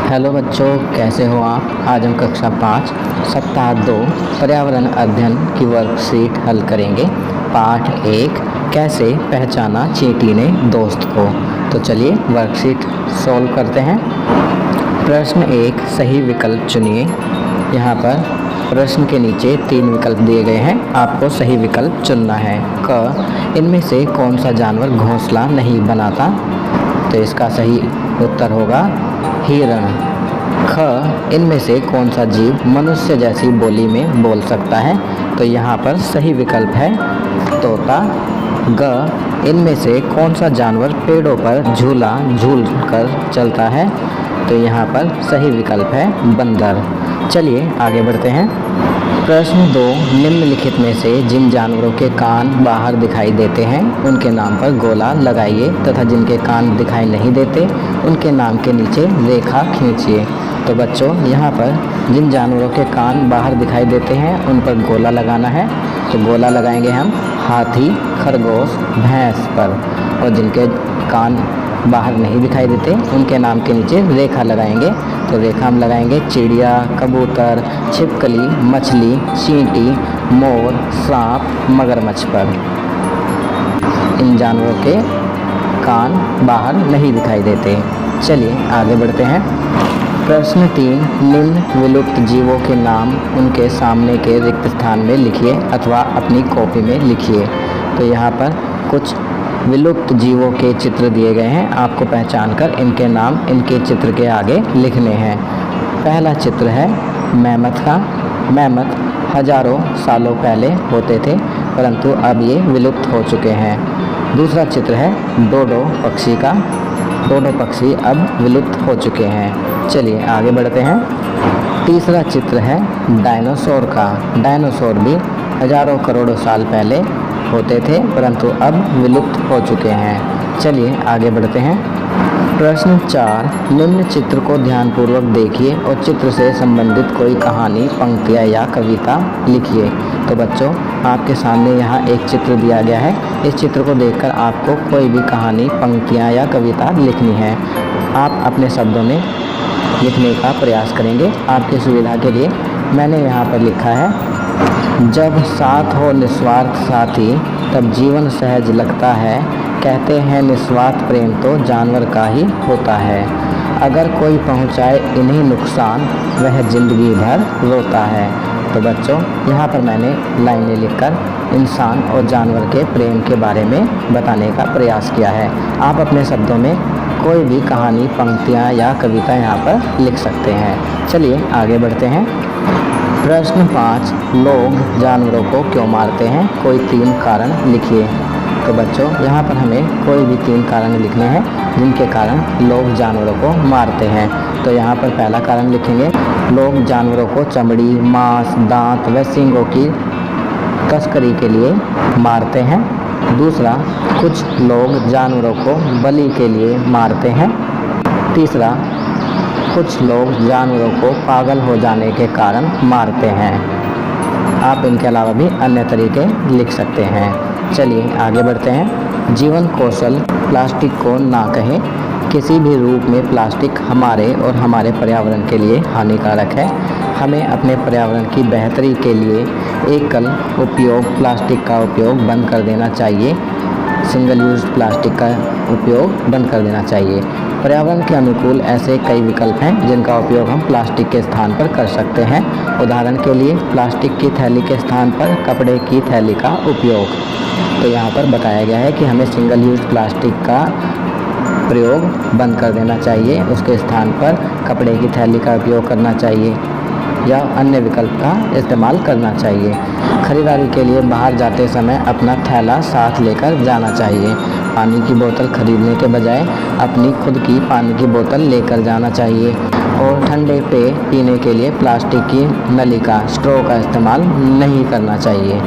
Hello बच्चों, कैसे हो आप। आज हम कक्षा 5 सप्ताह 2 पर्यावरण अध्ययन की वर्कशीट हल करेंगे। पाठ 1 कैसे पहचाना चींटी ने दोस्त को। तो चलिए वर्कशीट सॉल्व करते हैं। प्रश्न 1 सही विकल्प चुनिए। यहाँ पर प्रश्न के नीचे 3 विकल्प दिए गए हैं, आपको सही विकल्प चुनना है। क इनमें से कौन सा जानवर घोंसला नहीं बनाता। तो इसका सही उत्तर होगा हिरण। ख इनमें से कौन सा जीव मनुष्य जैसी बोली में बोल सकता है। तो यहाँ पर सही विकल्प है तोता। ग इनमें से कौन सा जानवर पेड़ों पर झूला झूल कर चलता है। तो यहाँ पर सही विकल्प है बंदर। चलिए आगे बढ़ते हैं। प्रश्न 2 निम्नलिखित में से जिन जानवरों के कान बाहर दिखाई देते हैं उनके नाम पर गोला लगाइए तथा जिनके कान दिखाई नहीं देते उनके नाम के नीचे रेखा खींचिए। तो बच्चों यहाँ पर जिन जानवरों के कान बाहर दिखाई देते हैं उन पर गोला लगाना है। तो गोला लगाएंगे हम हाथी, खरगोश, भैंस पर। और जिनके कान बाहर नहीं दिखाई देते उनके नाम के नीचे रेखा लगाएंगे। तो रेखा हम लगाएंगे चिड़िया, कबूतर, छिपकली, मछली, चींटी, मोर, सांप, मगरमच्छ पर। इन जानवरों के कान बाहर नहीं दिखाई देते। चलिए आगे बढ़ते हैं। प्रश्न 3 निम्न विलुप्त जीवों के नाम उनके सामने के रिक्त स्थान में लिखिए अथवा अपनी कॉपी में लिखिए। तो यहाँ पर कुछ विलुप्त जीवों के चित्र दिए गए हैं, आपको पहचान कर इनके नाम इनके चित्र के आगे लिखने हैं। पहला चित्र है मैमथ का। मैमथ हजारों सालों पहले होते थे परंतु अब ये विलुप्त हो चुके हैं। दूसरा चित्र है डोडो पक्षी का। डोडो पक्षी अब विलुप्त हो चुके हैं। चलिए आगे बढ़ते हैं। तीसरा चित्र है डायनासोर का। डायनासोर भी हजारों करोड़ों साल पहले होते थे परंतु अब विलुप्त हो चुके हैं। चलिए आगे बढ़ते हैं। प्रश्न 4 निम्न चित्र को ध्यानपूर्वक देखिए और चित्र से संबंधित कोई कहानी, पंक्तियाँ या कविता लिखिए। तो बच्चों आपके सामने यहाँ एक चित्र दिया गया है। इस चित्र को देखकर आपको कोई भी कहानी, पंक्तियाँ या कविता लिखनी है। आप अपने शब्दों में लिखने का प्रयास करेंगे। आपकी सुविधा के लिए मैंने यहाँ पर लिखा है, जब साथ हो निस्वार्थ साथी तब जीवन सहज लगता है। कहते हैं निस्वार्थ प्रेम तो जानवर का ही होता है। अगर कोई पहुंचाए इन्हें नुकसान वह जिंदगी भर रोता है। तो बच्चों यहाँ पर मैंने लाइनें लिखकर इंसान और जानवर के प्रेम के बारे में बताने का प्रयास किया है। आप अपने शब्दों में कोई भी कहानी, पंक्तियाँ या कविता यहाँ पर लिख सकते हैं। चलिए आगे बढ़ते हैं। प्रश्न 5 लोग जानवरों को क्यों मारते हैं, कोई 3 कारण लिखिए। तो बच्चों यहाँ पर हमें कोई भी 3 कारण लिखने हैं जिनके कारण लोग जानवरों को मारते हैं। तो यहाँ पर पहला कारण लिखेंगे, लोग जानवरों को चमड़ी, मांस, दांत व सींगों की तस्करी के लिए मारते हैं। दूसरा, कुछ लोग जानवरों को बलि के लिए मारते हैं। तीसरा, कुछ लोग जानवरों को पागल हो जाने के कारण मारते हैं। आप इनके अलावा भी अन्य तरीके लिख सकते हैं। चलिए आगे बढ़ते हैं। जीवन कौशल प्लास्टिक को ना कहें। किसी भी रूप में प्लास्टिक हमारे और हमारे पर्यावरण के लिए हानिकारक है। हमें अपने पर्यावरण की बेहतरी के लिए एकल उपयोग प्लास्टिक का उपयोग बंद कर देना चाहिए। सिंगल यूज प्लास्टिक का उपयोग बंद कर देना चाहिए। पर्यावरण के अनुकूल ऐसे कई विकल्प हैं जिनका उपयोग हम प्लास्टिक के स्थान पर कर सकते हैं। उदाहरण के लिए प्लास्टिक की थैली के स्थान पर कपड़े की थैली का उपयोग। तो यहाँ पर बताया गया है कि हमें सिंगल यूज प्लास्टिक का प्रयोग बंद कर देना चाहिए, उसके स्थान पर कपड़े की थैली का उपयोग करना चाहिए या अन्य विकल्प का इस्तेमाल करना चाहिए। खरीदारी के लिए बाहर जाते समय अपना थैला साथ लेकर जाना चाहिए। पानी की बोतल खरीदने के बजाय अपनी खुद की पानी की बोतल लेकर जाना चाहिए। और ठंडे पेय पीने के लिए प्लास्टिक की नली का, स्ट्रॉ का इस्तेमाल नहीं करना चाहिए।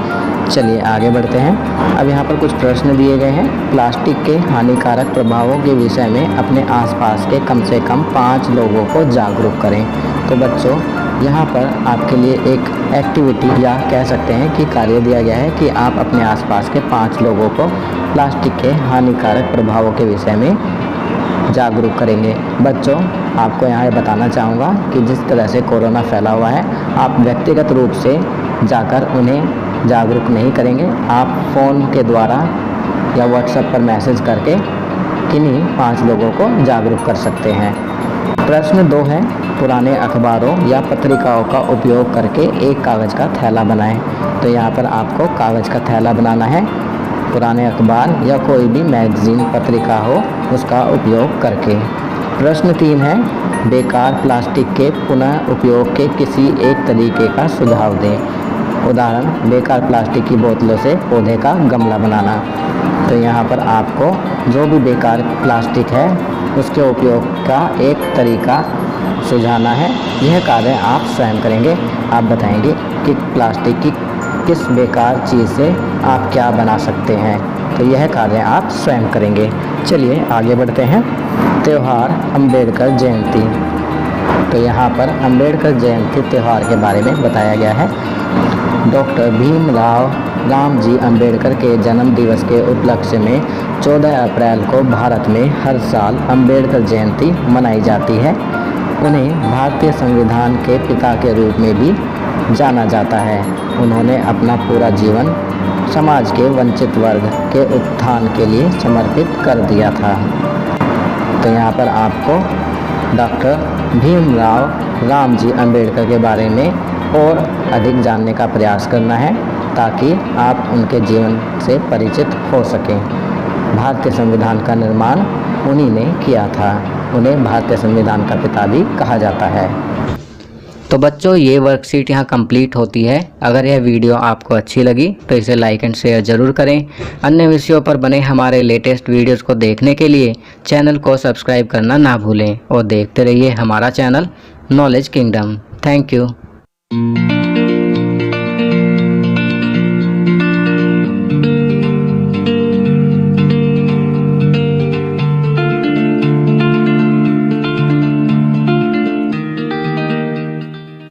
चलिए आगे बढ़ते हैं। अब यहाँ पर कुछ प्रश्न दिए गए हैं। प्लास्टिक के हानिकारक प्रभावों के विषय में अपने आसपास के कम से कम 5 लोगों को जागरूक करें। तो बच्चों यहाँ पर आपके लिए एक एक्टिविटी या कह सकते हैं कि कार्य दिया गया है कि आप अपने आसपास के 5 लोगों को प्लास्टिक के हानिकारक प्रभावों के विषय में जागरूक करेंगे। बच्चों, आपको यहाँ ये बताना चाहूँगा कि जिस तरह से कोरोना फैला हुआ है, आप व्यक्तिगत रूप से जाकर उन्हें जागरूक नहीं करेंगे। आप फ़ोन के द्वारा या व्हाट्सएप पर मैसेज करके किन्हीं 5 लोगों को जागरूक कर सकते हैं। प्रश्न 2 है, पुराने अखबारों या पत्रिकाओं का उपयोग करके एक कागज़ का थैला बनाएं। तो यहाँ पर आपको कागज़ का थैला बनाना है। पुराने अखबार या कोई भी मैगज़ीन पत्रिका हो उसका उपयोग करके। प्रश्न 3 है, बेकार प्लास्टिक के पुनः उपयोग के किसी एक तरीके का सुझाव दें। उदाहरण, बेकार प्लास्टिक की बोतलों से पौधे का गमला बनाना। तो यहाँ पर आपको जो भी बेकार प्लास्टिक है उसके उपयोग का एक तरीका सुझाना है। यह कार्य आप स्वयं करेंगे। आप बताएंगे कि प्लास्टिक की किस बेकार चीज़ से आप क्या बना सकते हैं। तो यह कार्य आप स्वयं करेंगे। चलिए आगे बढ़ते हैं। त्यौहार अंबेडकर जयंती। तो यहाँ पर अंबेडकर जयंती त्यौहार के बारे में बताया गया है। डॉक्टर भीमराव रामजी अंबेडकर के जन्म दिवस के उपलक्ष्य में 14 अप्रैल को भारत में हर साल अंबेडकर जयंती मनाई जाती है। उन्हें भारतीय संविधान के पिता के रूप में भी जाना जाता है। उन्होंने अपना पूरा जीवन समाज के वंचित वर्ग के उत्थान के लिए समर्पित कर दिया था। तो यहाँ पर आपको डॉक्टर भीमराव रामजी अंबेडकर के बारे में और अधिक जानने का प्रयास करना है ताकि आप उनके जीवन से परिचित हो सकें। भारतीय संविधान का निर्माण उन्हीं ने किया था। उन्हें भारतीय संविधान का पिता भी कहा जाता है। तो बच्चों, ये वर्कशीट यहाँ कंप्लीट होती है। अगर यह वीडियो आपको अच्छी लगी तो इसे लाइक एंड शेयर ज़रूर करें। अन्य विषयों पर बने हमारे लेटेस्ट वीडियोज़ को देखने के लिए चैनल को सब्सक्राइब करना ना भूलें और देखते रहिए हमारा channel knowledge kingdom. Thank you.